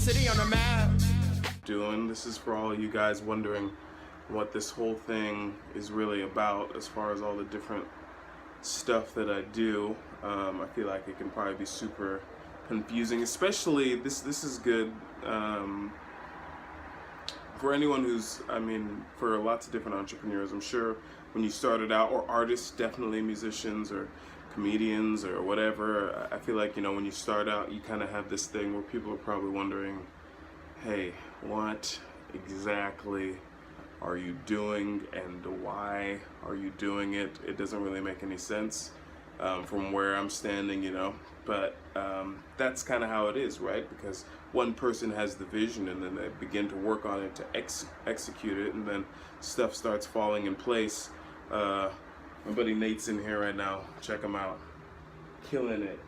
city on a map. This is for all you guys wondering what this whole thing is really about as far as all the different stuff that I do. I feel like it can probably be super confusing, especially this is good for anyone who's, for lots of different entrepreneurs. I'm sure when you started out, or artists, definitely musicians or comedians or whatever, I feel like, when you start out, you kind of have this thing where people are probably wondering, hey, what exactly are you doing and why are you doing it? It doesn't really make any sense from where I'm standing, but that's kind of how it is, right? Because one person has the vision and then they begin to work on it to execute it, and then stuff starts falling in place. My buddy Nate's in here right now. Check him out. Killing it.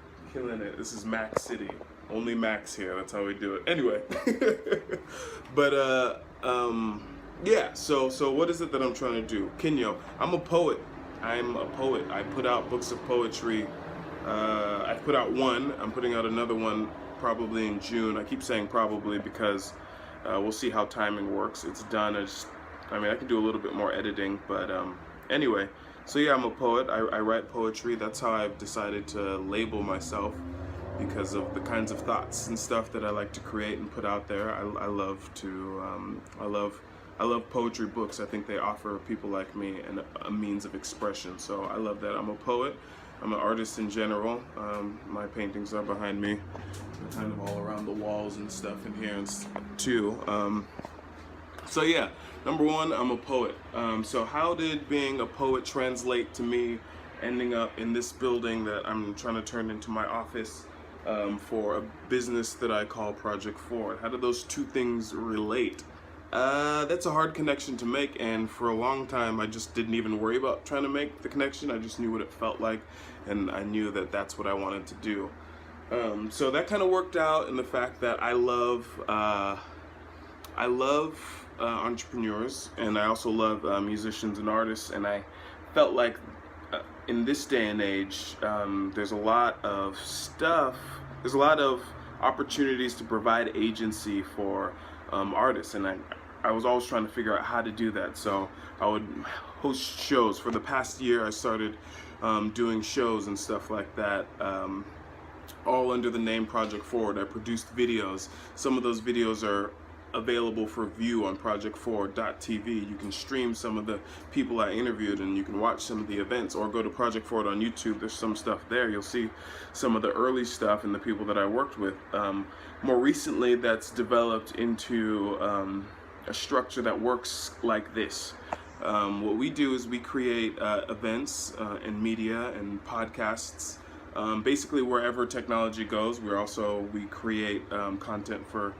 This is Max City. Only Max here. That's how we do it. Anyway. But yeah, so what is it that I'm trying to do? Kinyo. I'm a poet. I'm a poet. I put out books of poetry. I put out one. I'm putting out another one probably in June. I keep saying probably because we'll see how timing works. It's done. I can do a little bit more editing, but anyway. So yeah, I'm a poet. I write poetry. That's how I've decided to label myself, because of the kinds of thoughts and stuff that I like to create and put out there. I love poetry books. I think they offer people like me a means of expression. So I love that. I'm a poet. I'm an artist in general. My paintings are behind me. They're kind of all around the walls and stuff in here too. So yeah, number one, I'm a poet. So how did being a poet translate to me ending up in this building that I'm trying to turn into my office for a business that I call Project Forward? How do those two things relate? That's a hard connection to make, and for a long time I just didn't even worry about trying to make the connection. I just knew what it felt like, and I knew that that's what I wanted to do. So that kind of worked out in the fact that I love entrepreneurs, and I also love musicians and artists, and I felt like in this day and age, there's a lot of opportunities to provide agency for artists, and I was always trying to figure out how to do that. So I would host shows. For the past year, I started doing shows and stuff like that, all under the name Project Forward. I produced videos. Some of those videos are available for view on projectforward.tv. You can stream some of the people I interviewed, and you can watch some of the events, or go to Project Forward on YouTube. There's some stuff there. You'll see some of the early stuff and the people that I worked with. More recently, that's developed into a structure that works like this. What we do is we create events and media and podcasts. Basically, wherever technology goes, we create content for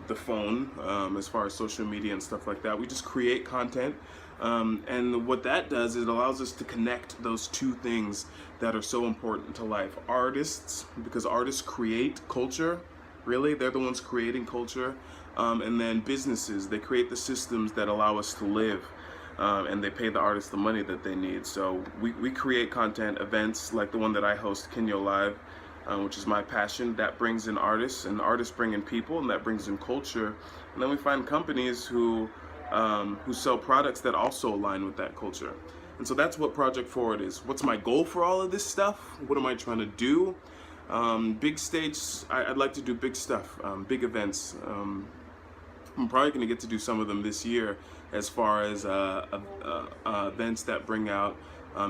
the phone, as far as social media and stuff like that. We just create content, and what that does is it allows us to connect those two things that are so important to life. Artists, because artists create culture, really, they're the ones creating culture, and then businesses, they create the systems that allow us to live, and they pay the artists the money that they need. So we create content, events like the one that I host, Kinyo Live, which is my passion. That brings in artists, and artists bring in people, and that brings in culture. And then we find companies who sell products that also align with that culture. And so that's what Project Forward is. What's my goal for all of this stuff? What am I trying to do? Big stage, I'd like to do big stuff, big events. I'm probably going to get to do some of them this year, as far as events that bring out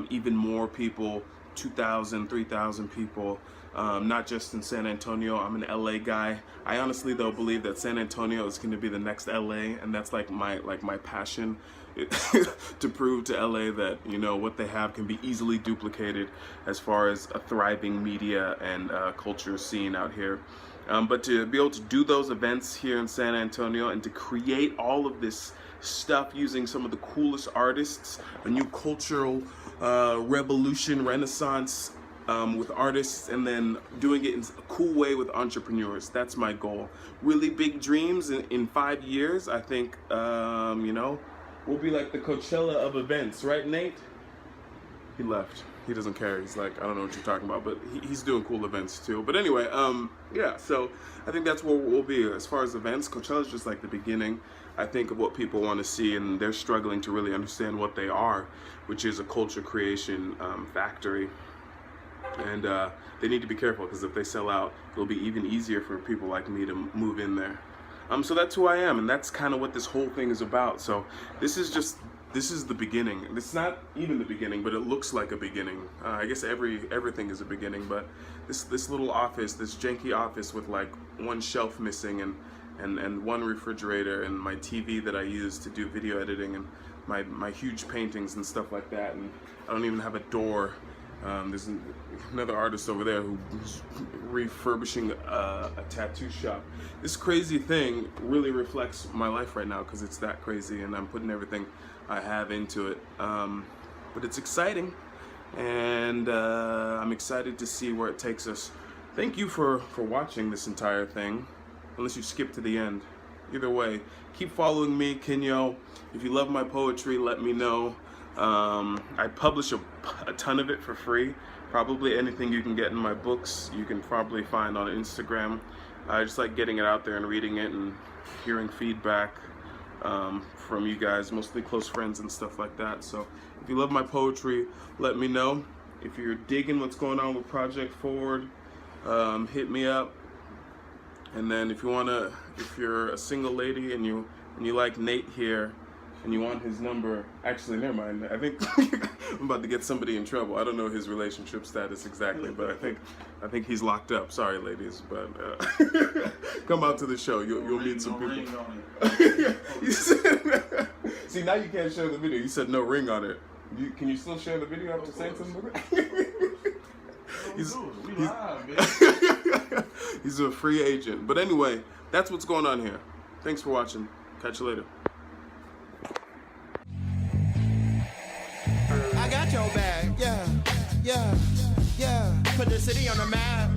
even more people, 2,000, 3,000 people, not just in San Antonio. I'm an LA guy. I honestly, though, believe that San Antonio is going to be the next LA, and that's like my passion, to prove to LA that, what they have can be easily duplicated as far as a thriving media and culture scene out here. But to be able to do those events here in San Antonio, and to create all of this stuff using some of the coolest artists, a new cultural revolution, renaissance with artists, and then doing it in a cool way with entrepreneurs. That's my goal. Really big dreams. In 5 years, I think, we'll be like the Coachella of events, right, Nate? He left. he doesn't care. He's like, I don't know what you're talking about, but he's doing cool events too. But anyway, yeah, so I think that's where we'll be. As far as events, Coachella's just like the beginning, I think, of what people want to see, and they're struggling to really understand what they are, which is a culture creation factory. And they need to be careful, because if they sell out, it'll be even easier for people like me to move in there. So that's who I am, and that's kind of what this whole thing is about. So this is the beginning. It's not even the beginning, but it looks like a beginning. I guess everything is a beginning, but this little office, this janky office with like one shelf missing and one refrigerator, and my TV that I use to do video editing, and my huge paintings and stuff like that, and I don't even have a door. There's another artist over there who's refurbishing a tattoo shop. This crazy thing really reflects my life right now, because it's that crazy, and I'm putting everything I have into it. But it's exciting, and I'm excited to see where it takes us. Thank you for watching this entire thing, unless you skip to the end. Either way, keep following me, Kinyo. If you love my poetry, let me know. I publish a ton of it for free. Probably anything you can get in my books, you can probably find on Instagram. I just like getting it out there and reading it and hearing feedback from you guys, mostly close friends and stuff like that. So if you love my poetry, let me know. If you're digging what's going on with Project Forward, hit me up. And then if you're a single lady and you like Nate here, and you want his number, actually, never mind. I think I'm about to get somebody in trouble. I don't know his relationship status exactly, but I think he's locked up. Sorry, ladies, but come out to the show. You'll meet some people. See, now you can't share the video. You said no ring on it. Can you still share the video after saying something? He's a free agent. But anyway, that's what's going on here. Thanks for watching. Catch you later. I got your back, yeah, yeah, yeah. Put the city on the map.